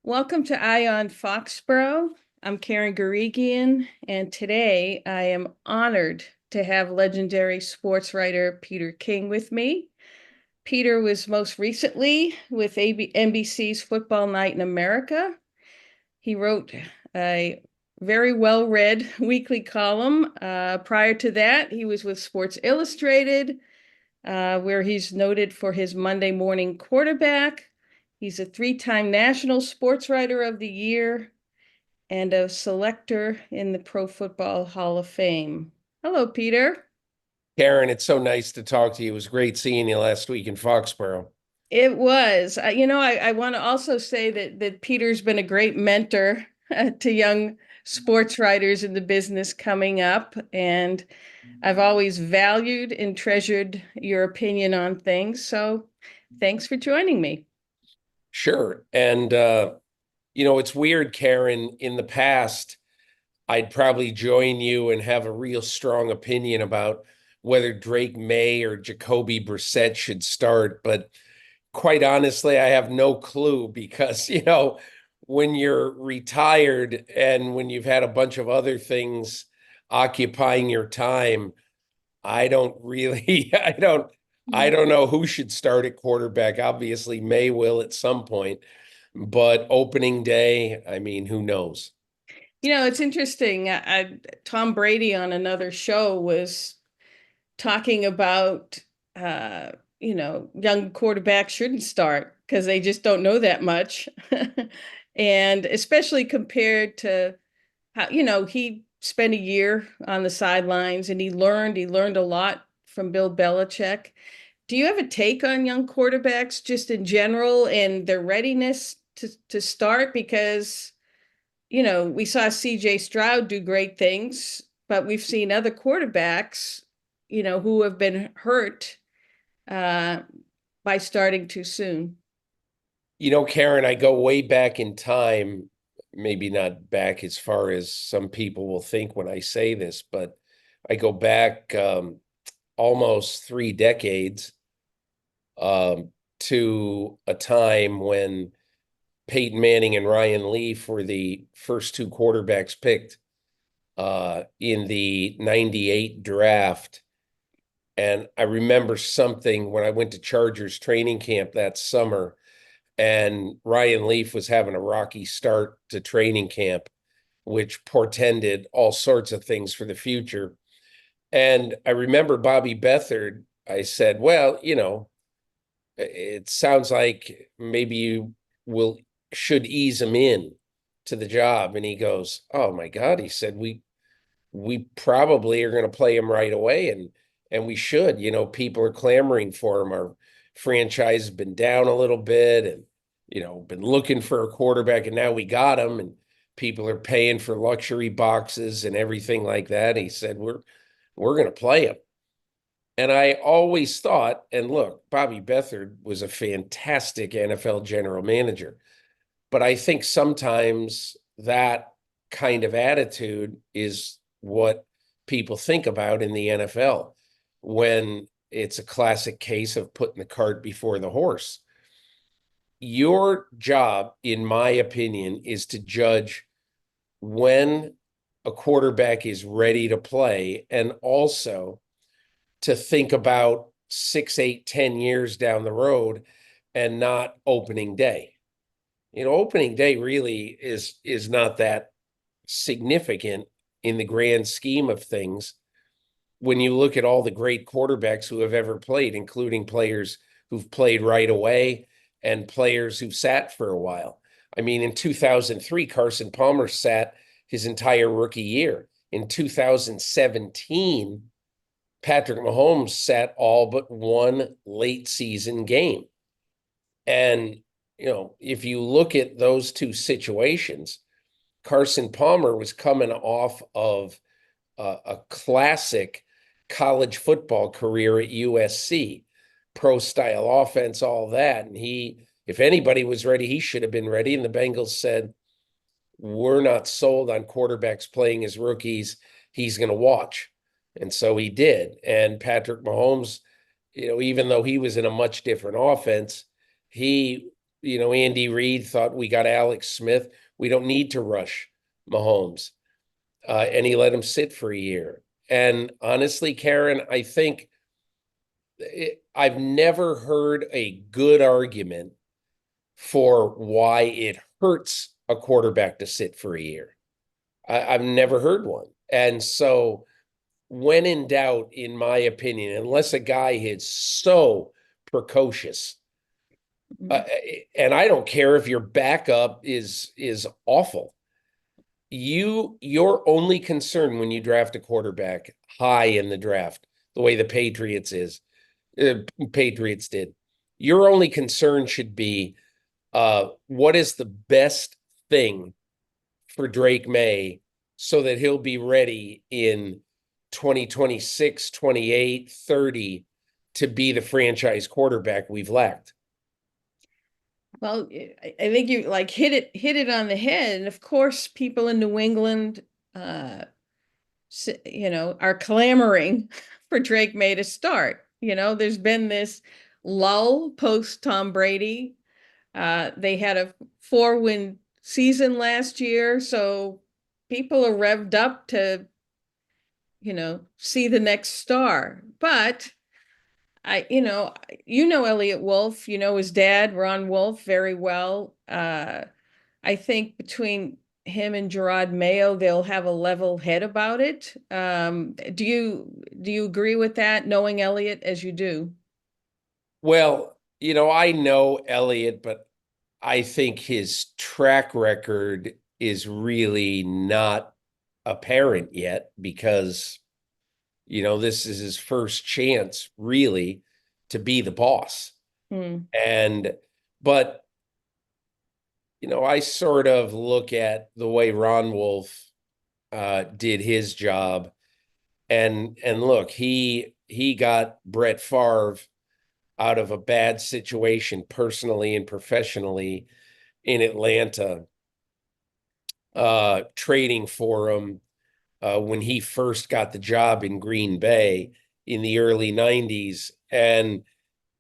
Welcome to Ion Foxborough. I'm Karen Guregian, and today I am honored to have legendary sports writer Peter King with me. Peter was most recently with NBC's Football Night in America. He wrote a very well-read weekly column. Prior to that, he was with Sports Illustrated, where he's noted for his Monday morning quarterback. He's a three-time National Sportswriter of the Year and a selector in the Pro Football Hall of Fame. Hello, Peter. Karen, it's so nice to talk to you. It was great seeing you last week in Foxborough. It was. I want to also say that Peter's been a great mentor to young sports writers in the business coming up, and I've always valued and treasured your opinion on things. So, thanks for joining me. Sure. It's weird, Karen. In the past, I'd probably join you and have a real strong opinion about whether Drake May or Jacoby Brissett should start. But quite honestly, I have no clue because, when you're retired and when you've had a bunch of other things occupying your time, I don't really, I don't know who should start at quarterback. Obviously, May will at some point, but opening day, I mean, who knows? It's interesting. Tom Brady on another show was talking about, young quarterbacks shouldn't start because they just don't know that much. And especially compared to how, he spent a year on the sidelines and he learned a lot from Bill Belichick. Do you have a take on young quarterbacks just in general and their readiness to start? Because we saw CJ Stroud do great things, but we've seen other quarterbacks, who have been hurt uh, by starting too soon. Karen, I go way back in time, maybe not back as far as some people will think when I say this, but I go back almost 3 decades to a time when Peyton Manning and Ryan Leaf were the first two quarterbacks picked in the 98 draft. And I remember something when I went to Chargers training camp that summer, and Ryan Leaf was having a rocky start to training camp, which portended all sorts of things for the future. And I remember Bobby Beathard, I said, well, it sounds like maybe you will should ease him in to the job. And he goes, oh my God. He said, we probably are going to play him right away. And we should, people are clamoring for him. Our franchise has been down a little bit and, been looking for a quarterback, and now we got him, and people are paying for luxury boxes and everything like that. He said, we're going to play him. And I always thought, and look, Bobby Beathard was a fantastic NFL general manager. But I think sometimes that kind of attitude is what people think about in the NFL when it's a classic case of putting the cart before the horse. Your job, in my opinion, is to judge when a quarterback is ready to play and also to think about 6, 8, 10 years down the road and not opening day. Opening day really is not that significant in the grand scheme of things when you look at all the great quarterbacks who have ever played, including players who've played right away and players who've sat for a while. I mean, in 2003, Carson Palmer sat his entire rookie year. In 2017, Patrick Mahomes sat all but one late season game. And if you look at those two situations, Carson Palmer was coming off of a classic college football career at USC, pro style offense, all that. And if anybody was ready, he should have been ready. And the Bengals said, we're not sold on quarterbacks playing as rookies. He's going to watch. And so he did. And Patrick Mahomes, even though he was in a much different offense, he Andy Reid thought we got Alex Smith. We don't need to rush Mahomes. And he let him sit for a year. And honestly, Karen, I think I've never heard a good argument for why it hurts a quarterback to sit for a year. I've never heard one. And so, when in doubt, in my opinion, unless a guy is so precocious, uh, Mm. and I don't care if your backup is awful. Your only concern when you draft a quarterback high in the draft, the way the uh, Patriots did, your only concern should be what is the best thing for Drake May so that he'll be ready in 2026, 28, 30 to be the franchise quarterback we've lacked. Well, I think you like hit it on the head. And of course, people in New England, are clamoring for Drake May to start. There's been this lull post Tom Brady. They had a 4-win season last year, so people are revved up to, see the next star. But Elliot Wolf, his dad, Ron Wolf, very well. I think between him and Gerard Mayo, they'll have a level head about it. Do you agree with that, knowing Elliot as you do? Well, I know Elliott, but I think his track record is really not apparent yet because, this is his first chance really to be the boss. Hmm. And, but, I sort of look at the way Ron Wolf did his job and look, he got Brett Favre out of a bad situation personally and professionally in Atlanta, trading for him when he first got the job in Green Bay in the early 90s. And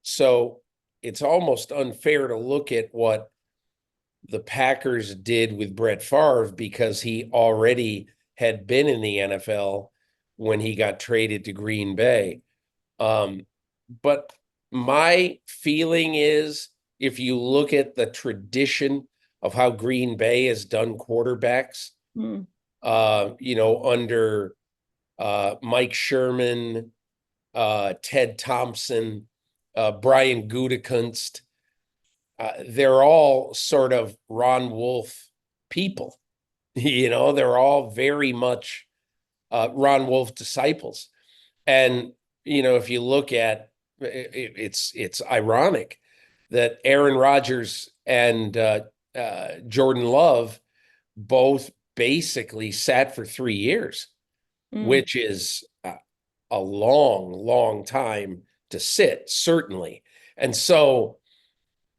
so it's almost unfair to look at what the Packers did with Brett Favre because he already had been in the NFL when he got traded to Green Bay. But my feeling is if you look at the tradition of how Green Bay has done quarterbacks, Hmm. under Mike Sherman, Ted Thompson, Brian Gutekunst, they're all sort of Ron Wolf people. They're all very much Ron Wolf disciples. And if you look at it's ironic that Aaron Rodgers and Jordan Love both basically sat for 3 years, Hmm. which is a long, long time to sit, certainly. And so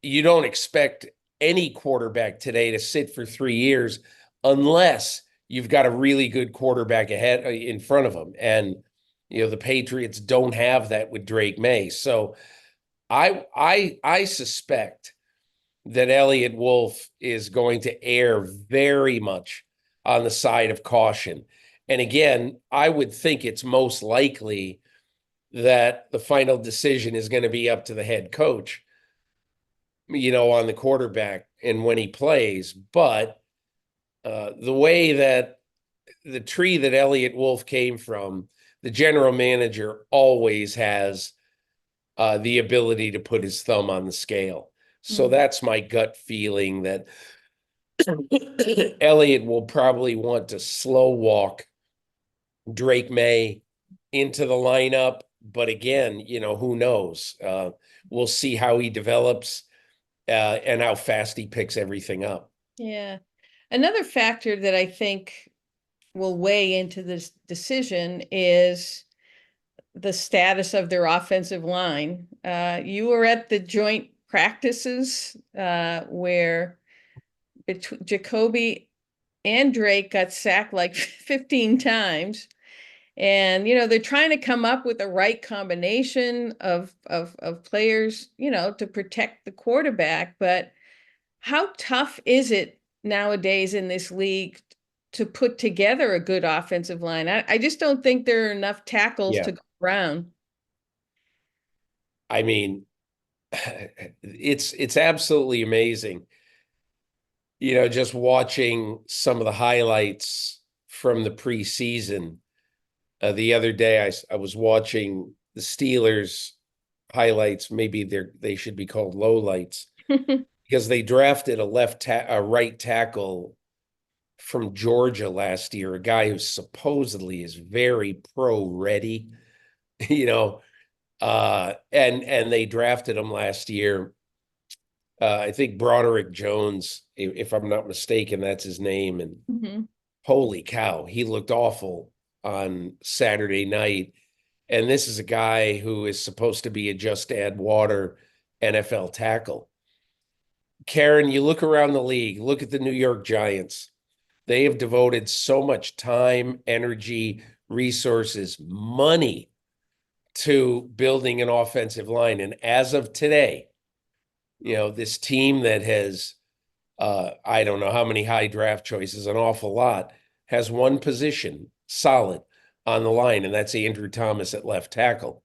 you don't expect any quarterback today to sit for 3 years unless you've got a really good quarterback ahead in front of them. And the Patriots don't have that with Drake May. So I suspect that Elliot Wolf is going to err very much on the side of caution. And again, I would think it's most likely that the final decision is going to be up to the head coach, on the quarterback and when he plays. But the way that the tree that Elliot Wolf came from, the general manager always has the ability to put his thumb on the scale. So Hmm. that's my gut feeling that Elliot will probably want to slow walk Drake May into the lineup. But again, who knows? We'll see how he develops and how fast he picks everything up. Yeah. Another factor that I think will weigh into this decision is the status of their offensive line. You were at the joint practices where Jacoby and Drake got sacked like 15 times. And they're trying to come up with the right combination of players, to protect the quarterback. But how tough is it nowadays in this league to put together a good offensive line? I just don't think there are enough tackles Yeah. to go around. I mean, it's absolutely amazing. Just watching some of the highlights from the preseason. The other day, I was watching the Steelers highlights. Maybe they should be called lowlights because they drafted a right tackle from Georgia last year, a guy who supposedly is very pro ready, you know, and they drafted him last year. I think Broderick Jones, if I'm not mistaken, that's his name. And Mhm. holy cow, he looked awful on Saturday night. And this is a guy who is supposed to be a just add water NFL tackle. Karen, you look around the league, look at the New York Giants. They have devoted so much time, energy, resources, money to building an offensive line. And as of today, this team that has, I don't know how many high draft choices, an awful lot, has one position solid on the line, and that's Andrew Thomas at left tackle.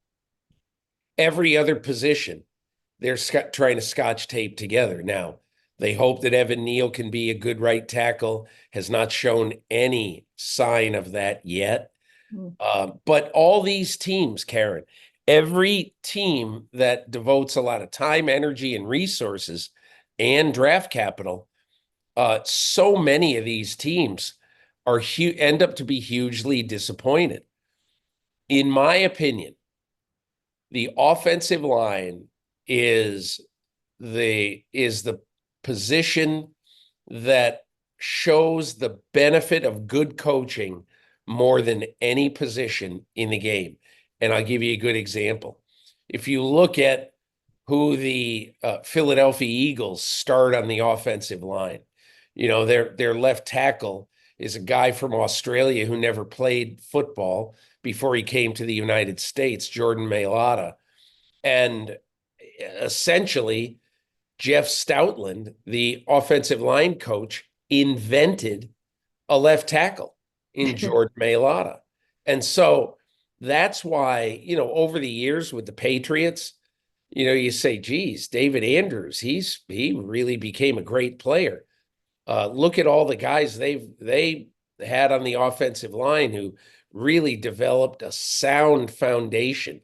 Every other position, they're trying to scotch tape together. Now, they hope that Evan Neal can be a good right tackle, has not shown any sign of that yet. Mm. But all these teams, Karen, every team that devotes a lot of time, energy, and resources and draft capital, so many of these teams end up to be hugely disappointed. In my opinion, the offensive line is the position that shows the benefit of good coaching more than any position in the game. And I'll give you a good example. If you look at who the Philadelphia Eagles start on the offensive line, their left tackle is a guy from Australia who never played football before he came to the United States, Jordan Mailata. And essentially, Jeff Stoutland, the offensive line coach, invented a left tackle in Jordan Mailata. And so that's why, over the years with the Patriots, you say, geez, David Andrews, he really became a great player. Look at all the guys they had on the offensive line who really developed a sound foundation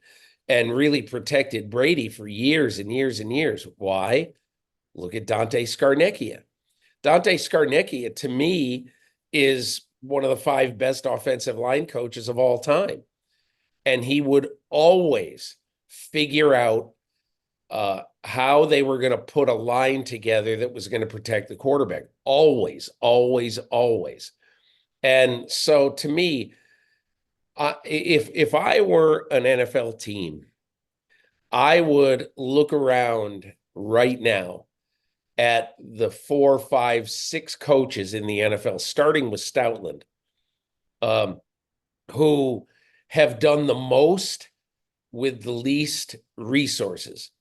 and really protected Brady for years and years and years. Why? Look at Dante Scarnecchia. Dante Scarnecchia, to me, is one of the five best offensive line coaches of all time. And he would always figure out how they were going to put a line together that was going to protect the quarterback. Always, always, always. And so to me, if I were an NFL team, I would look around right now at the 4, 5, 6 coaches in the NFL, starting with Stoutland, um, who have done the most with the least resources.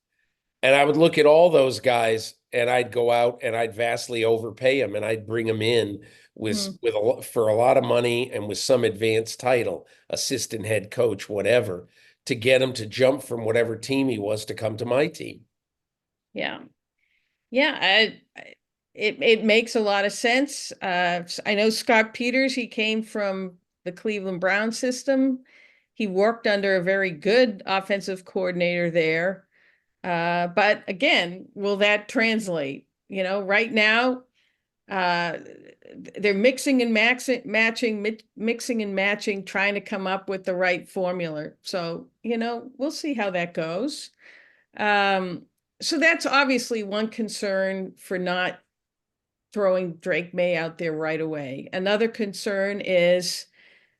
And I would look at all those guys and I'd go out and I'd vastly overpay them and I'd bring them in Mm. for a lot of money and with some advanced title, assistant head coach, whatever, to get him to jump from whatever team he was to come to my team. Yeah. Yeah, it makes a lot of sense. I know Scott Peters, he came from the Cleveland Brown system. He worked under a very good offensive coordinator there. But again, will that translate? Right now, uh, they're mixing and matching, trying to come up with the right formula. So, we'll see how that goes. Um, so that's obviously one concern for not throwing Drake May out there right away. Another concern is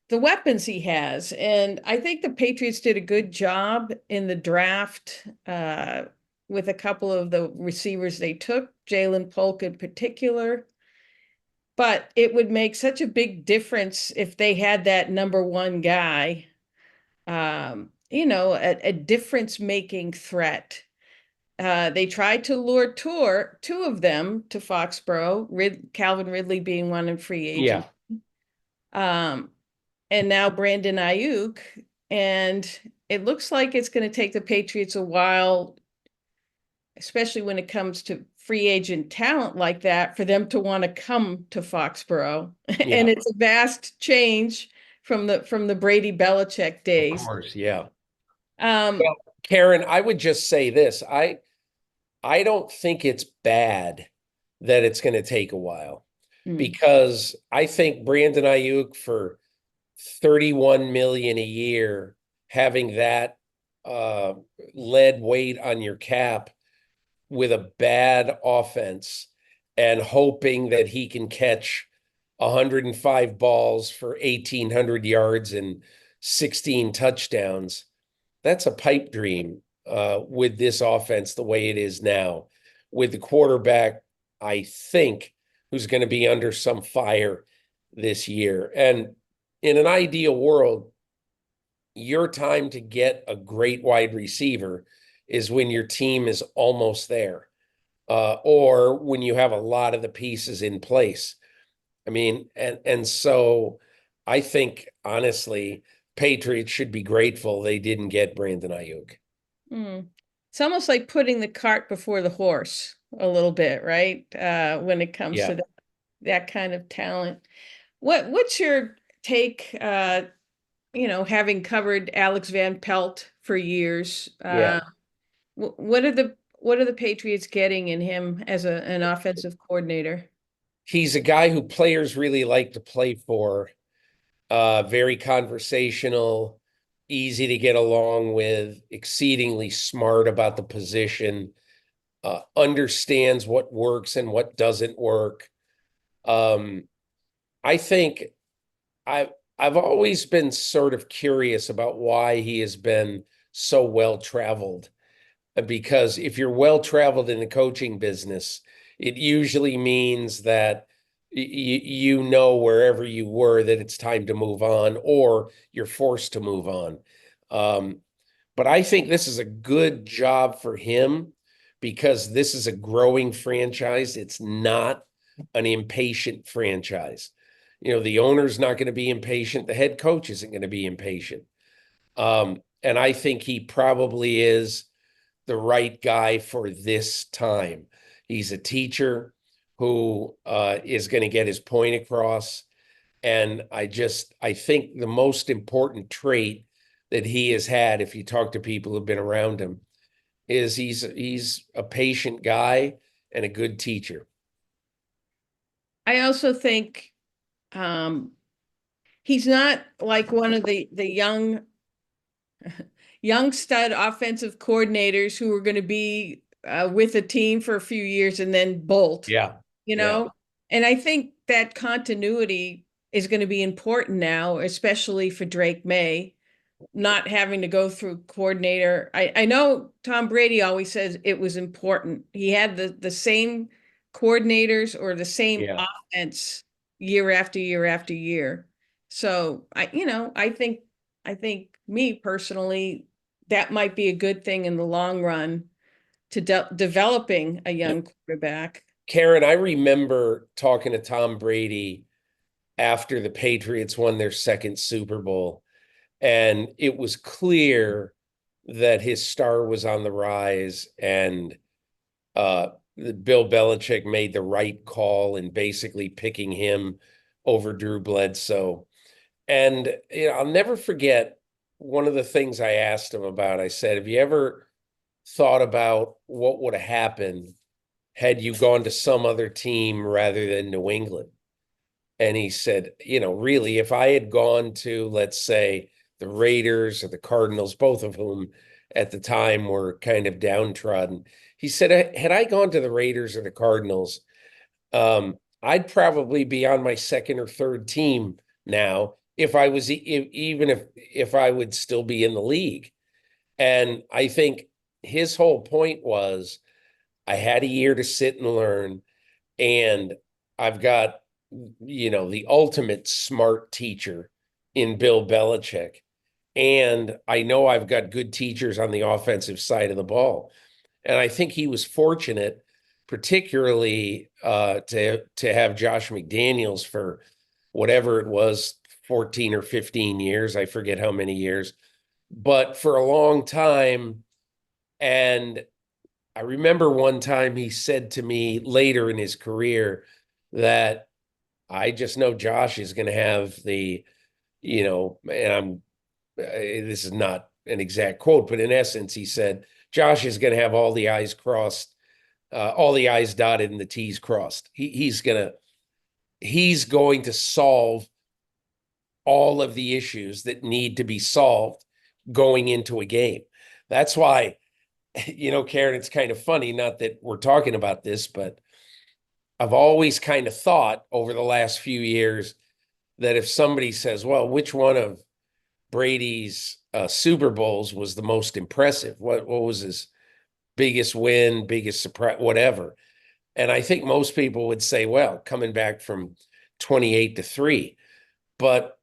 the weapons he has. And I think the Patriots did a good job in the draft with a couple of the receivers they took, Jalen Polk in particular. But it would make such a big difference if they had that number one guy, a difference making threat. They tried to lure two of them to Foxborough, Calvin Ridley being one in free Yeah, agent. Um, and now Brandon Aiyuk. And it looks like it's going to take the Patriots a while, especially when it comes to free agent talent like that, for them to want to come to Foxborough. yeah, And it's a vast change from the Brady Belichick of days. course. Yeah. Um, Well, Karen, I would just say this. I don't think it's bad that it's going to take a while mm, because I think Brandon Aiyuk for 31 million a year, having that uh lead weight on your cap with a bad offense and hoping that he can catch 105 balls for 1,800 yards and 16 touchdowns. That's a pipe dream with this offense the way it is now, with the quarterback, I think, who's going to be under some fire this year. And in an ideal world, your time to get a great wide receiver is when your team is almost there, or when you have a lot of the pieces in place. I mean, and so I think honestly, Patriots should be grateful they didn't get Brandon Aiyuk. mm. It's almost like putting the cart before the horse a little bit, right? When it comes Yeah. to that kind of talent. What's your take, having covered Alex Van Pelt for years? Yeah. What are the Patriots getting in him as an offensive coordinator? He's a guy who players really like to play for. Very conversational, easy to get along with, exceedingly smart about the position, understands what works and what doesn't work. Um, I think I I've always been sort of curious about why he has been so well traveled. Because if you're well traveled in the coaching business, it usually means that you know wherever you were that it's time to move on or you're forced to move on. Um, but I think this is a good job for him because this is a growing franchise. It's not an impatient franchise. You know, the owner's not going to be impatient. The head coach isn't going to be impatient. And I think he probably is the right guy for this time. He's a teacher who is going to get his point across. And I think the most important trait that he has had, if you talk to people who've been around him, is he's a patient guy and a good teacher. I also think um, he's not like one of the young stud offensive coordinators who are going to be with a team for a few years and then bolt, Yeah. you Yeah. know? And I think that continuity is going to be important now, especially for Drake May, not having to go through coordinator. I know Tom Brady always says it was important. He had the same coordinators or the same Yeah. offense year after year after year. So I think me personally, that might be a good thing in the long run to developing a Yeah. young quarterback. Karen, I remember talking to Tom Brady after the Patriots won their second Super Bowl. And it was clear that his star was on the rise, and uh, Bill Belichick made the right call in basically picking him over Drew Bledsoe. And I'll never forget one of the things I asked him about. I said, "Have you ever thought about what would have happened had you gone to some other team rather than New England?" And he said, really, if I had gone to, let's say, the Raiders or the Cardinals, both of whom at the time were kind of downtrodden, he said, had I gone to the Raiders or the Cardinals, I'd probably be on my second or third team now if I was even if I would still be in the league. And I think his whole point was I had a year to sit and learn, and I've got, the ultimate smart teacher in Bill Belichick. And I know I've got good teachers on the offensive side of the ball. And I think he was fortunate, particularly to have Josh McDaniels for whatever it was, 14 or 15 years. I forget how many years, but for a long time. And I remember one time he said to me later in his career that I just know Josh is going to have and this is not an exact quote, but in essence, he said, Josh is going to have all the I's crossed, all the I's dotted and the T's crossed. He's going to solve all of the issues that need to be solved going into a game. That's why, Karen, it's kind of funny, not that we're talking about this, but I've always kind of thought over the last few years that if somebody says, well, which one of Brady's Super Bowls was the most impressive? What was his biggest win, biggest surprise, whatever? And I think most people would say, well, coming back from 28-3. But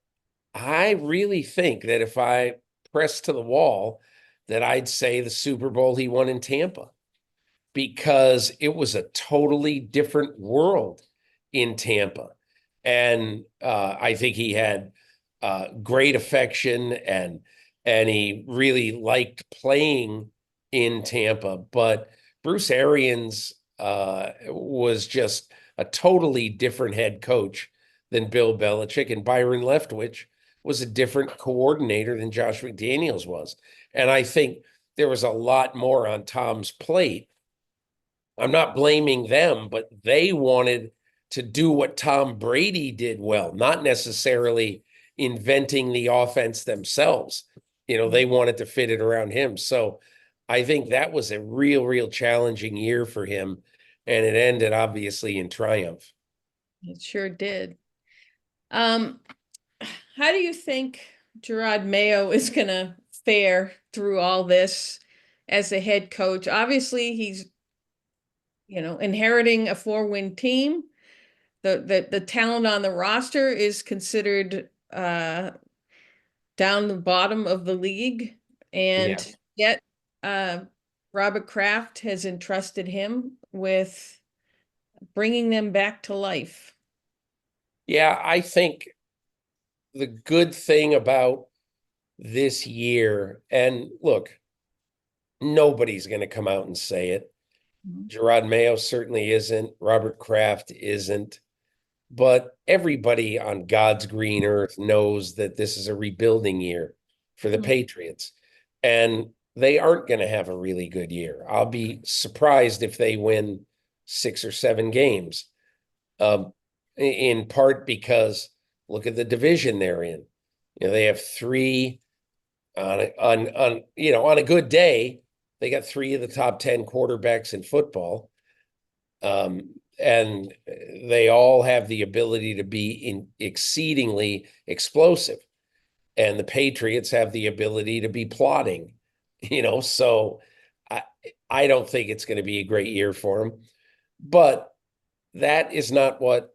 I really think that if I press to the wall, that I'd say the Super Bowl he won in Tampa, because it was a totally different world in Tampa. And I think he had great affection and he really liked playing in Tampa. But Bruce Arians was just a totally different head coach than Bill Belichick, and Byron Leftwich was a different coordinator than Josh McDaniels was. And I think there was a lot more on Tom's plate. I'm not blaming them, but they wanted to do what Tom Brady did well, not necessarily inventing the offense themselves. They wanted to fit it around him. So I think that was a real challenging year for him. And it ended obviously in triumph. It sure did. Um, how do you think Gerard Mayo is going to fare through all this as a head coach? Obviously, he's, inheriting a 4-win team. The talent on the roster is considered down the bottom of the league, Yeah. and yet Robert Kraft has entrusted him with bringing them back to life. Yeah, I think the good thing about this year, and look, nobody's going to come out and say it. Gerard Mayo certainly isn't. Robert Kraft isn't. But everybody on God's green earth knows that this is a rebuilding year for the Patriots. And they aren't going to have a really good year. I'll be surprised if they win 6 or 7 games. In part because look at the division they're in. They have 3 on a good day. They got 3 of the top 10 quarterbacks in football. And they all have the ability to be exceedingly explosive. And the Patriots have the ability to be plotting, so I don't think it's going to be a great year for them. But that is not what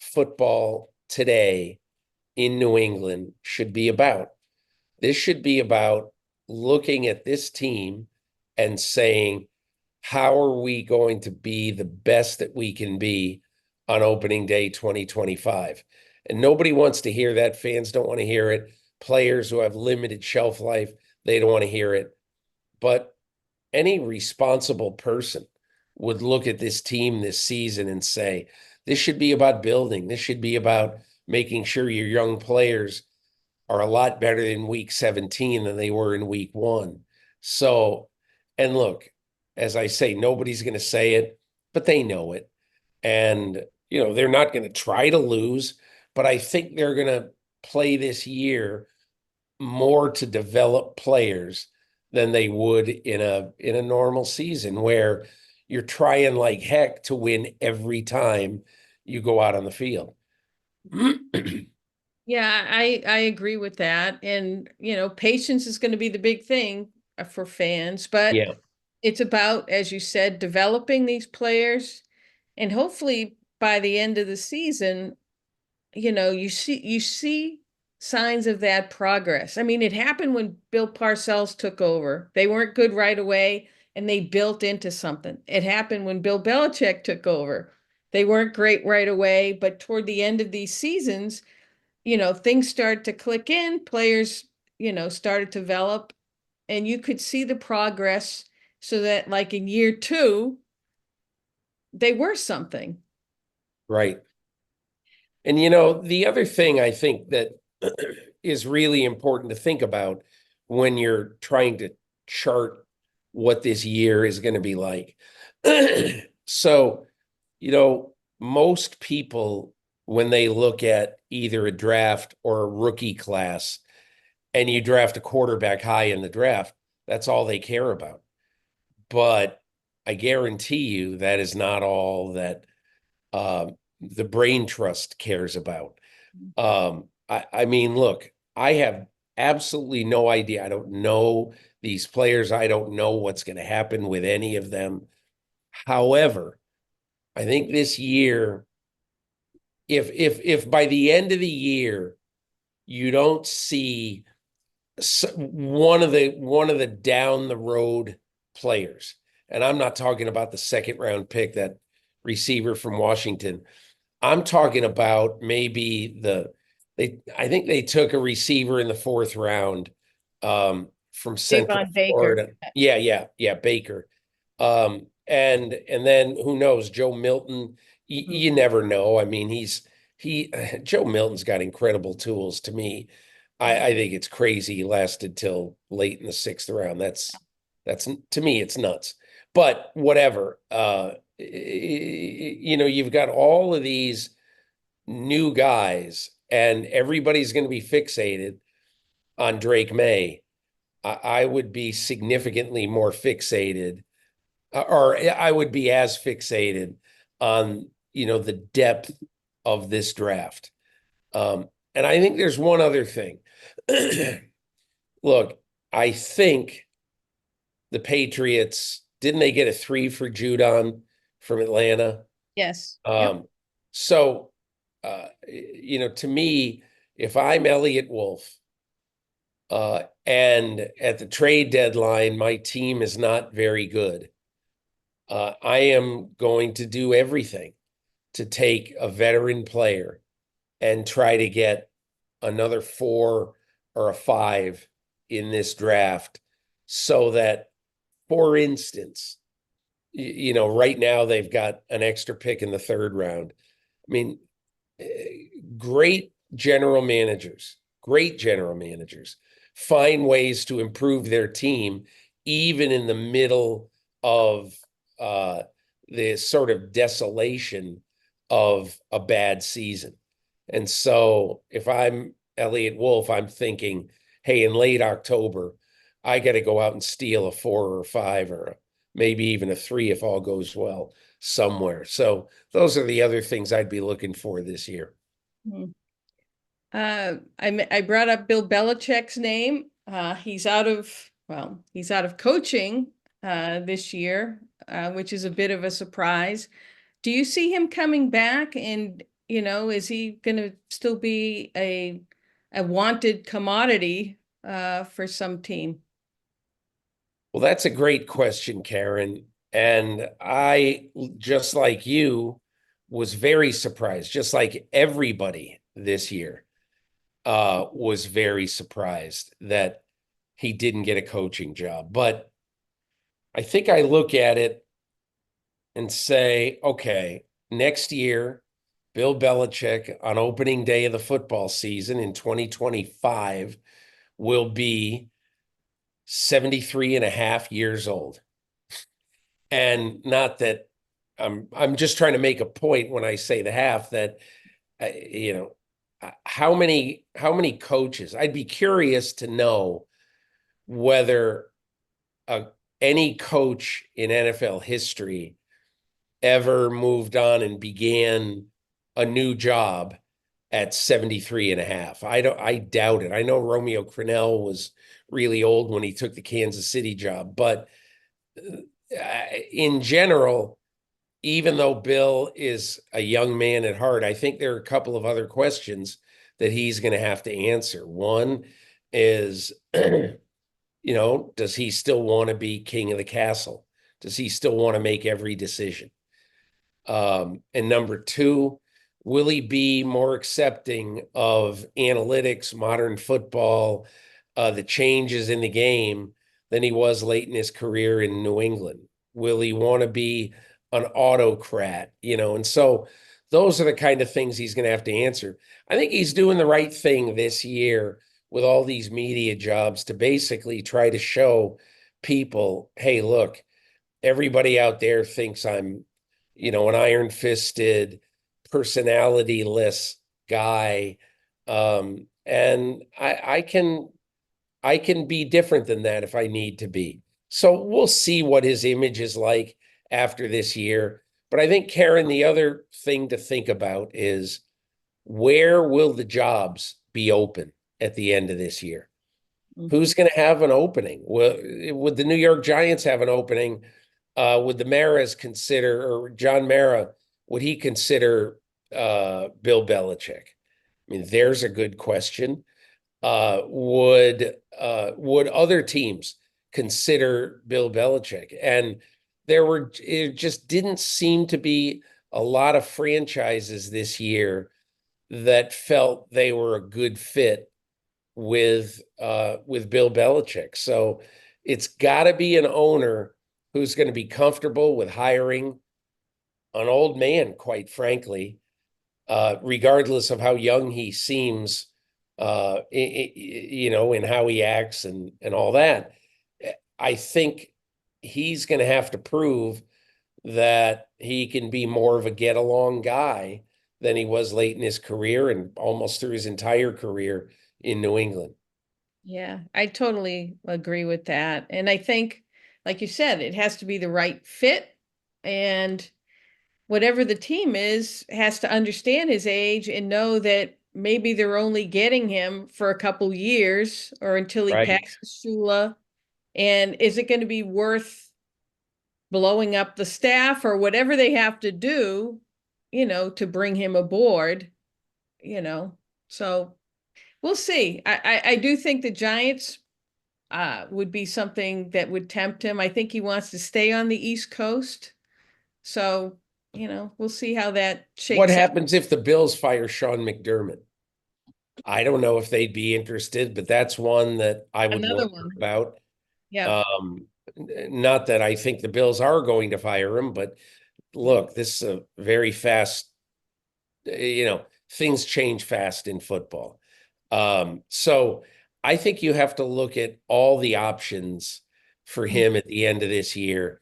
football today in New England should be about. This should be about looking at this team and saying, how are we going to be the best that we can be on opening day 2025? And nobody wants to hear that. Fans don't want to hear it. Players who have limited shelf life, they don't want to hear it. But any responsible person would look at this team this season and say, this should be about building. This should be about making sure your young players are a lot better in week 17 than they were in week 1. So, and look, as I say, nobody's going to say it, but they know it. And, they're not going to try to lose, but I think they're going to play this year more to develop players than they would in a normal season where you're trying like heck to win every time you go out on the field. Yeah, I agree with that. And, patience is going to be the big thing for fans, but Yeah. it's about, as you said, developing these players, and hopefully by the end of the season, you see signs of that progress. I mean, it happened when Bill Parcells took over. They weren't good right away, and they built into something. It happened when Bill Belichick took over. They weren't great right away, but toward the end of these seasons, things started to click in, players, started to develop, and you could see the progress so that like in year two, they were something. Right. And the other thing I think that is really important to think about when you're trying to chart what this year is going to be like. So, most people, when they look at either a draft or a rookie class, and you draft a quarterback high in the draft, that's all they care about. But I guarantee you that is not all that the brain trust cares about. I mean, look, I have absolutely no idea. I don't know these players. I don't know what's going to happen with any of them. However, I think this year, if by the end of the year you don't see one of the down the road players, and I'm not talking about the second round pick, that receiver from Washington. I'm talking about maybe I think they took a receiver in the fourth round from Central Davon Baker. Florida. Yeah, Baker. And then who knows, Joe Milton, you never know. I mean, he Joe Milton's got incredible tools to me. I think it's crazy he lasted till late in the sixth round. That's to me, it's nuts. But whatever. You've got all of these new guys, and everybody's going to be fixated on Drake May. I would be significantly more fixated, or I would be as fixated on, the depth of this draft. And I think there's one other thing. Look, I think the Patriots, didn't they get a 3 for Judon from Atlanta? Yes. Yep. So, to me, if I'm Elliott Wolf, and at the trade deadline, my team is not very good, I am going to do everything to take a veteran player and try to get another 4 or a 5 in this draft, so that, for instance, right now they've got an extra pick in the third round. I mean, great general managers find ways to improve their team, even in the middle of the sort of desolation of a bad season. And so if I'm Elliott Wolf, I'm thinking, hey, in late October, I got to go out and steal a 4 or a 5 or maybe even a 3 if all goes well somewhere. So those are the other things I'd be looking for this year. I brought up Bill Belichick's name. He's out of coaching this year, which is a bit of a surprise. Do you see him coming back? And is he going to still be a wanted commodity for some team? Well, that's a great question, Karen. And I, just like you, was very surprised, just like everybody this year, was very surprised that he didn't get a coaching job. But I think I look at it and say, okay, next year, Bill Belichick on opening day of the football season in 2025 will be 73 and a half years old. And not that I'm just trying to make a point when I say the half that, how many coaches, I'd be curious to know whether any coach in NFL history ever moved on and began a new job at 73 and a half. I doubt it. I know Romeo Crennel was really old when he took the Kansas City job, but in general, even though Bill is a young man at heart, I think there are a couple of other questions that he's going to have to answer. One is, does he still want to be king of the castle? does he still want to make every decision? And number two, will he be more accepting of analytics, modern football, the changes in the game than he was late in his career in New England? Will he want to be an autocrat? And so those are the kind of things he's going to have to answer. I think he's doing the right thing this year with all these media jobs to basically try to show people, hey, look, everybody out there thinks I'm, an iron-fisted, personality-less guy. And I can be different than that if I need to be. So we'll see what his image is like after this year. But I think, Karen, the other thing to think about is where will the jobs be open at the end of this year? Who's going to have an opening? Would the New York Giants have an opening? Would the Maras consider, or John Mara, would he consider Bill Belichick? I mean, there's a good question. Would other teams consider Bill Belichick? And it just didn't seem to be a lot of franchises this year that felt they were a good fit with Bill Belichick. So it's got to be an owner who's going to be comfortable with hiring an old man, quite frankly, regardless of how young he seems, in how he acts and all that. I think he's going to have to prove that he can be more of a get along guy than he was late in his career and almost through his entire career in New England. Yeah, I totally agree with that. And I think, like you said, it has to be the right fit. And whatever the team is, has to understand his age and know that maybe they're only getting him for a couple years or until he Right. passes Shula. And is it going to be worth blowing up the staff or whatever they have to do, to bring him aboard, you know? So we'll see. I do think the Giants would be something that would tempt him. I think he wants to stay on the East Coast. So, we'll see how that What shakes out. happens if the Bills fire Sean McDermott? I don't know if they'd be interested, but that's one that I would Another wonder one. about. Yeah. Not that I think the Bills are going to fire him, but look, this is a very fast, things change fast in football. So I think you have to look at all the options for him at the end of this year.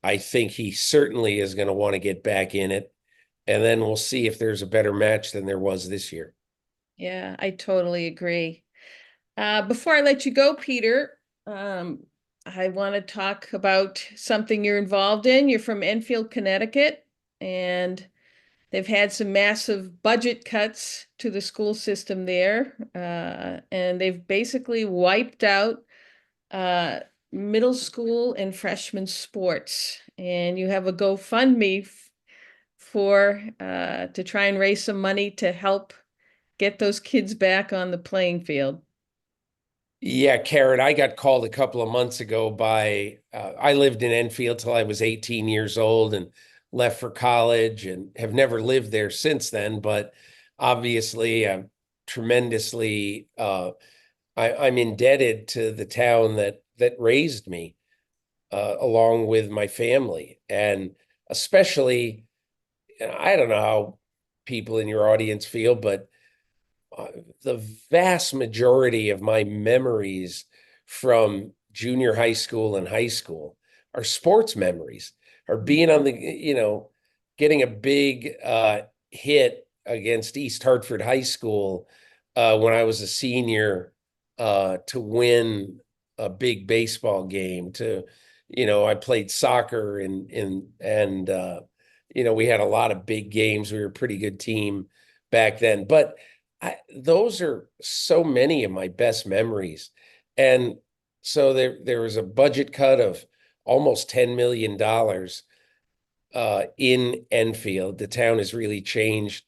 I think he certainly is going to want to get back in it. And then we'll see if there's a better match than there was this year. Yeah, I totally agree. Before I let you go, Peter, I want to talk about something you're involved in. You're from Enfield, Connecticut, and they've had some massive budget cuts to the school system there, and they've basically wiped out middle school and freshman sports. And you have a GoFundMe for to try and raise some money to help get those kids back on the playing field. Yeah, Karen, I got called a couple of months ago I lived in Enfield till I was 18 years old and left for college and have never lived there since then. But obviously, I'm tremendously, I'm indebted to the town that raised me, along with my family. And especially, I don't know how people in your audience feel, but uh, the vast majority of my memories from junior high school and high school are sports memories, are being on getting a big hit against East Hartford High School when I was a senior, to win a big baseball game. I played soccer and we had a lot of big games. We were a pretty good team back then, but those are so many of my best memories. And so there was a budget cut of almost $10 million in Enfield. The town has really changed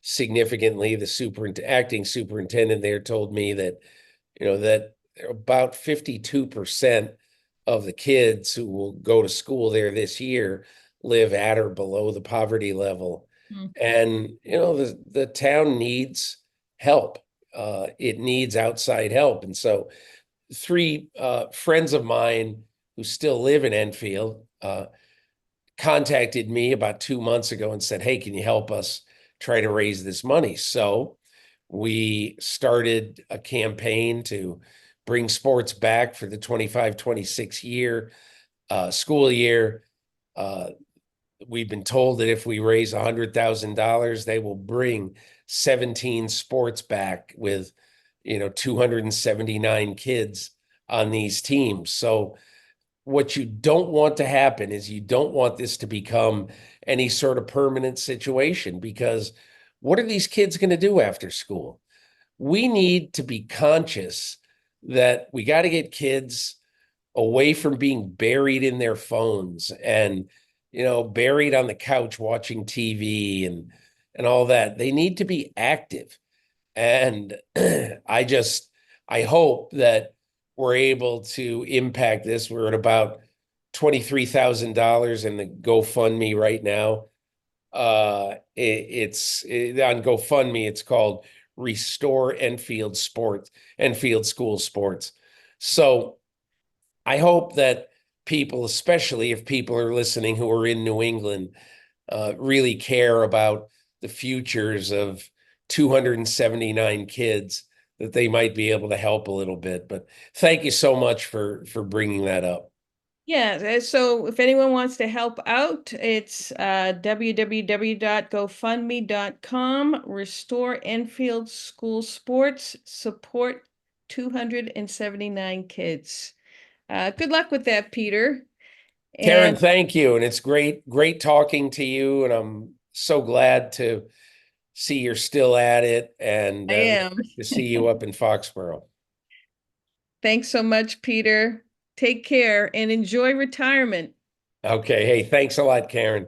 significantly. The acting superintendent there told me that, that about 52% of the kids who will go to school there this year live at or below the poverty level. Mm. And, the town needs help. It needs outside help. And so three friends of mine who still live in Enfield contacted me about 2 months ago and said, "Hey, can you help us try to raise this money?" So we started a campaign to bring sports back for the 25-26 school year. We've been told that if we raise $100,000, they will bring 17 sports back with, 279 kids on these teams. So what you don't want to happen is you don't want this to become any sort of permanent situation, because what are these kids going to do after school? We need to be conscious that we got to get kids away from being buried in their phones and, buried on the couch watching TV and all that. They need to be active. And I hope that we're able to impact this. We're at about $23,000 in the GoFundMe right now. It's on GoFundMe. It's called Restore Enfield School Sports. So I hope that people, especially if people are listening who are in New England, really care about the futures of 279 kids, that they might be able to help a little bit. But thank you so much for bringing that up. Yeah, so if anyone wants to help out, it's www.gofundme.com, Restore Enfield School Sports, support 279 kids. Good luck with that, Peter. Karen, And thank you. And it's great talking to you. And I'm so glad to see you're still at it, and I am. to see you up in Foxborough. Thanks so much, Peter. Take care and enjoy retirement. Okay. Hey, thanks a lot, Karen.